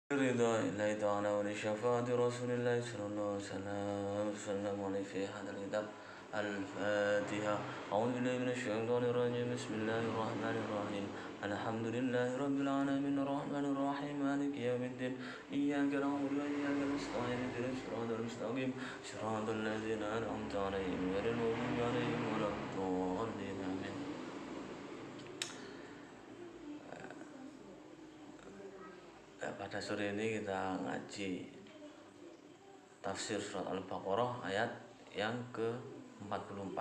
رضا الله تعالى ولشفاعة رسول الله صلى الله عليه وسلم عليه في هذا الكتاب الفاتحة. أعوذ بالله من الشيطان الرجيم. بسم الله الرحمن الرحيم. الحمد لله رب العالمين الرحمن الرحيم مالك يوم الدين إياك نعبد وإياك نستعين اهدنا الصراط المستقيم صراط الذين أنعمت عليهم غير المغضوب عليهم ولا الضالين. آمين. Pada sore ini kita ngaji tafsir surat Al-Baqarah ayat yang ke-44.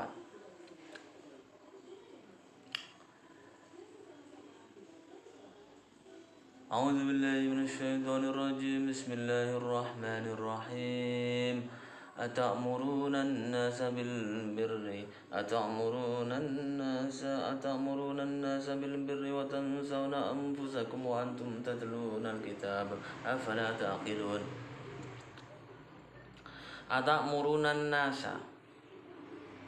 A'udzu billahi minasyaitonir rajim. Bismillahirrahmanirrahim. Atamuruna an-nasa bil birri bil birri wa tansawna anfusakum wa antum tatluna al-kitab afala taqilun. Atamuruna an-nasa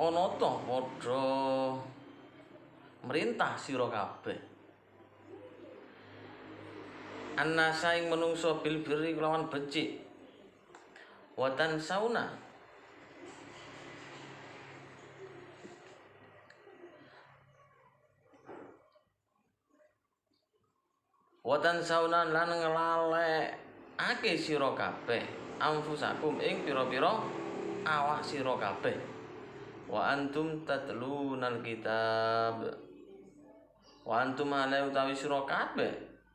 ana ta padha merintah sira kabeh an-nasa ing menungso bil birri kelawan becik watan sauna lan nglalekake sira kabeh anfusakum ing pira-pira awak sira kabeh wa antum tatlunal kitab wa antum ala utawi sira kabeh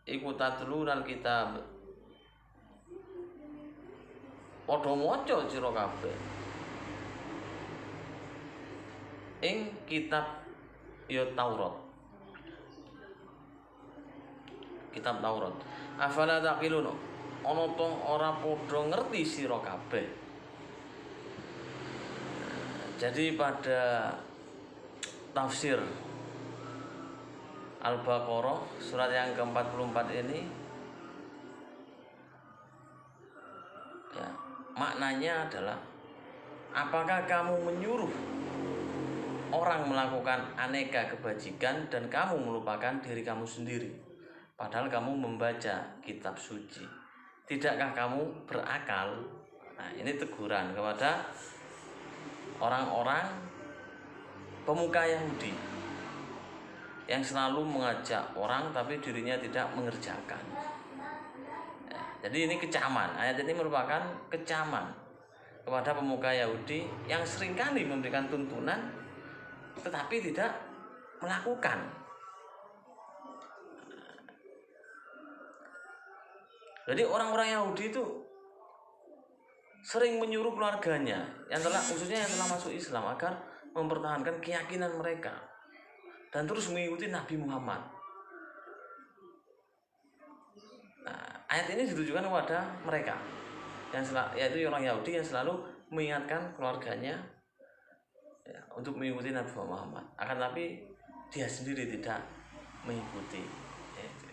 iku tatlunal kitab padha maca sira kabeh ing kitab ya Taurat. Kitab Taurat. Afala taqilun. Ana to ora padha ngerti sira kabeh. Jadi pada tafsir Al-Baqarah surat yang ke-44 ini ya, maknanya adalah apakah kamu menyuruh orang melakukan aneka kebajikan dan kamu melupakan diri kamu sendiri, padahal kamu membaca kitab suci. Tidakkah kamu berakal? Nah, ini teguran kepada orang-orang pemuka Yahudi yang selalu mengajak orang tapi dirinya tidak mengerjakan. Jadi ini kecaman. Ayat ini merupakan kecaman kepada pemuka Yahudi yang seringkali memberikan tuntunan tetapi tidak melakukan. Jadi orang-orang Yahudi itu sering menyuruh keluarganya khususnya yang telah masuk Islam agar mempertahankan keyakinan mereka dan terus mengikuti Nabi Muhammad. Nah, ayat ini ditujukan kepada mereka yaitu orang Yahudi yang selalu mengingatkan keluarganya ya, untuk mengikuti Nabi Muhammad. Akan tapi dia sendiri tidak mengikuti.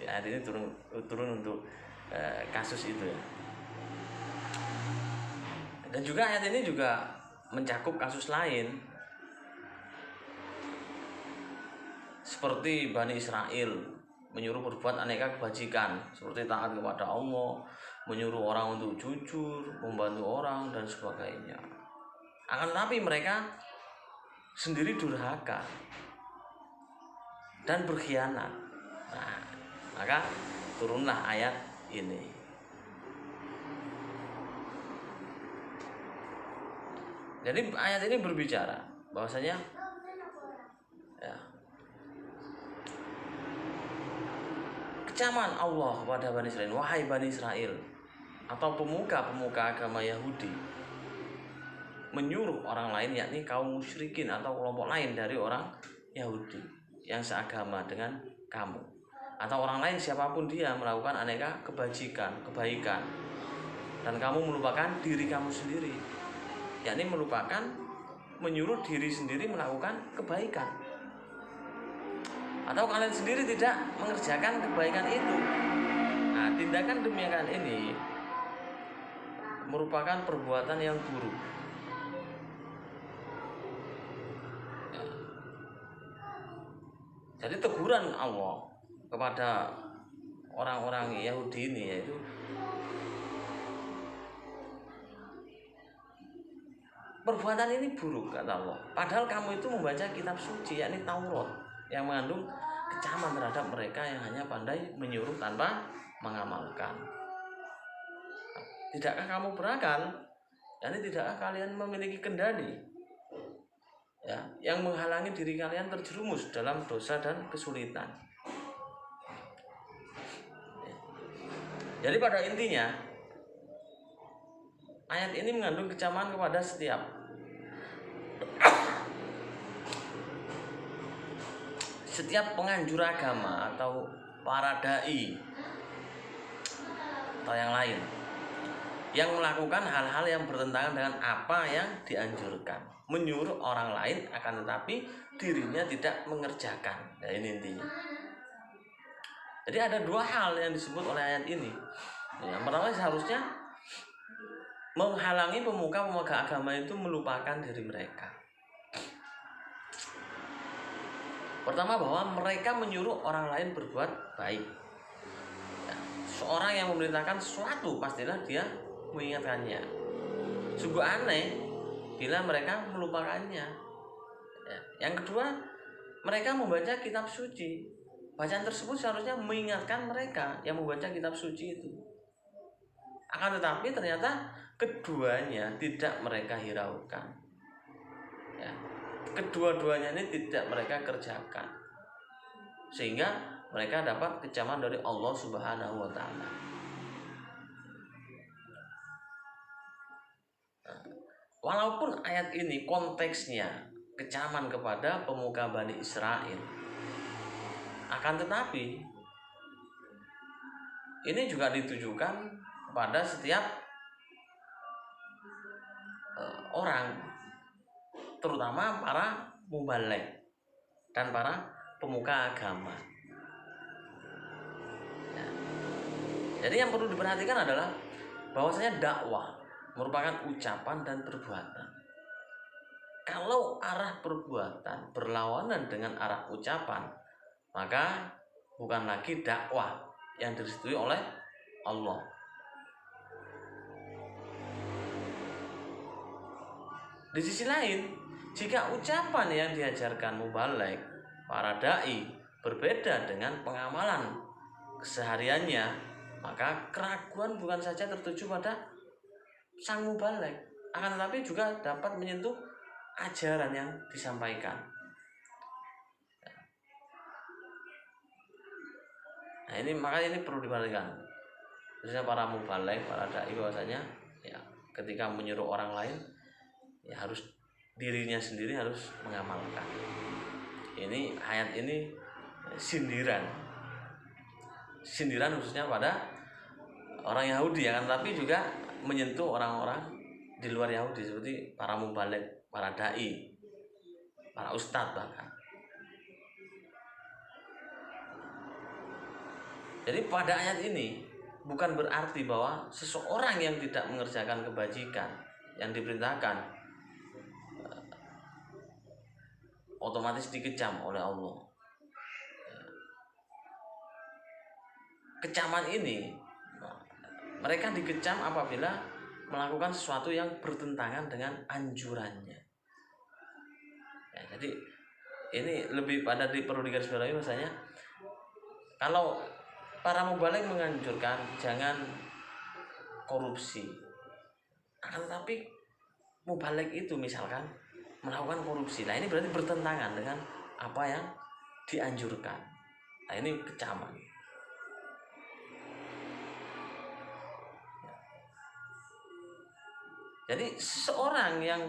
Ayat ini turun untuk kasus itu ya. Dan juga ayat ini juga mencakup kasus lain seperti Bani Israel menyuruh berbuat aneka kebajikan seperti taat kepada Allah, menyuruh orang untuk jujur, membantu orang dan sebagainya. Akan tetapi mereka sendiri durhaka dan berkhianat. Nah, maka turunlah ayat ini. Jadi ayat ini berbicara bahwasanya ya, kecaman Allah kepada Bani Israel, wahai Bani Israel, atau pemuka-pemuka agama Yahudi menyuruh orang lain yakni kaum musyrikin atau kelompok lain dari orang Yahudi yang seagama dengan kamu atau orang lain siapapun dia melakukan aneka kebaikan dan kamu melupakan diri kamu sendiri, yakni menyuruh diri sendiri melakukan kebaikan atau kalian sendiri tidak mengerjakan kebaikan itu. Nah, tindakan demikian ini merupakan perbuatan yang buruk. Jadi teguran Allah kepada orang-orang Yahudi ini yaitu perbuatan ini buruk kata Allah. Padahal kamu itu membaca kitab suci yakni Taurat yang mengandung kecaman terhadap mereka yang hanya pandai menyuruh tanpa mengamalkan. Tidakkah kamu berakal? Yani tidakkah kalian memiliki kendali ya, yang menghalangi diri kalian terjerumus dalam dosa dan kesulitan. Jadi pada intinya ayat ini mengandung kecaman kepada setiap penganjur agama atau para dai atau yang lain yang melakukan hal-hal yang bertentangan dengan apa yang dianjurkan, menyuruh orang lain akan tetapi dirinya tidak mengerjakan. Nah, ini intinya. Jadi ada dua hal yang disebut oleh ayat ini. Yang pertama seharusnya menghalangi pemuka-pemuka agama itu melupakan diri mereka. Pertama, bahwa mereka menyuruh orang lain berbuat baik. Ya, seorang yang memerintahkan sesuatu pastilah dia mengingatkannya. Sungguh aneh bila mereka melupakannya. Ya. Yang kedua, mereka membaca kitab suci. Bacaan tersebut seharusnya mengingatkan mereka yang membaca kitab suci itu. Akan tetapi ternyata keduanya tidak mereka hiraukan. Ya. Kedua-duanya ini tidak mereka kerjakan. Sehingga mereka dapat kecaman dari Allah Subhanahu wa taala. Walaupun ayat ini konteksnya kecaman kepada pemuka Bani Israel, akan tetapi ini juga ditujukan kepada setiap orang, terutama para mubaligh dan para pemuka agama. Ya. Jadi yang perlu diperhatikan adalah bahwasanya dakwah merupakan ucapan dan perbuatan. Kalau arah perbuatan berlawanan dengan arah ucapan, maka bukan lagi dakwah yang direstui oleh Allah. Di sisi lain, jika ucapan yang diajarkan mubaligh, para dai berbeda dengan pengamalan kesehariannya, maka keraguan bukan saja tertuju pada sang mubaligh, akan tetapi juga dapat menyentuh ajaran yang disampaikan. Nah, makanya ini perlu diperhatikan. Khususnya para mubaligh, para dai, bahwasanya ya ketika menyuruh orang lain ya harus dirinya sendiri harus mengamalkan. Ini ayat ini sindiran khususnya pada orang Yahudi, akan tetapi juga menyentuh orang-orang di luar Yahudi seperti para mubaligh, para dai, para ustadz bahkan. Jadi pada ayat ini bukan berarti bahwa seseorang yang tidak mengerjakan kebajikan yang diperintahkan otomatis dikecam oleh Allah. Kecaman ini mereka dikecam apabila melakukan sesuatu yang bertentangan dengan anjurannya. Ya, jadi ini lebih pada perlu digarisbawahi bahasanya kalau para mubaligh menganjurkan jangan korupsi, akan tetapi mubaligh itu misalkan melakukan korupsi, nah ini berarti bertentangan dengan apa yang dianjurkan. Nah ini kecaman. Jadi seorang yang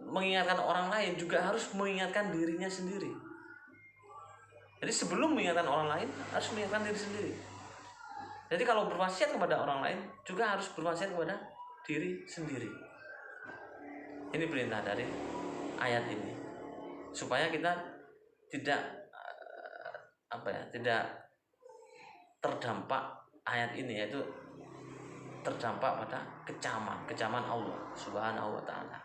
mengingatkan orang lain juga harus mengingatkan dirinya sendiri. Jadi sebelum mengingatkan orang lain harus mengingatkan diri sendiri. Jadi kalau berwasiat kepada orang lain juga harus berwasiat kepada diri sendiri. Ini perintah dari ayat ini supaya kita tidak tidak terdampak ayat ini, yaitu terdampak pada kecaman Allah Subhanahu wa taala.